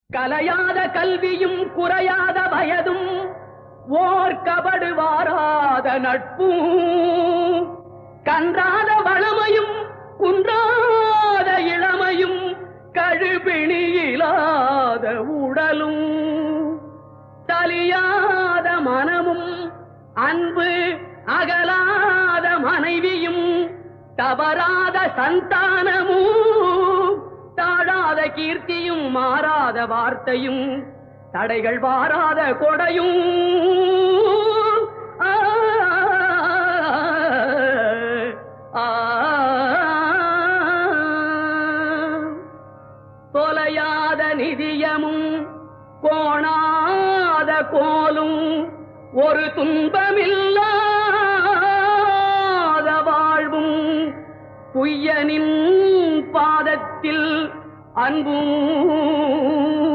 கலையாத கல்வியும் குறையாத வயதும் ஓர் கபடு வாராத நட்பும் கன்றாத வளமையும் குன்றாத இளமையும் கழுபிணியிலாத உடலும் தலியாத மனமும் அன்பு அகலாத மனைவியும் தவறாத சந்தானமும் தாழாத கீர்த்தியும் மாறாத வார்த்தையும் தடைகள் வாராத கொடையும் தொலையாத நிதியமும் கோணாத கோலும் ஒரு துன்பமில்லாத வாழ்வும் குய்யனின் பாதத்தில் அன்பும்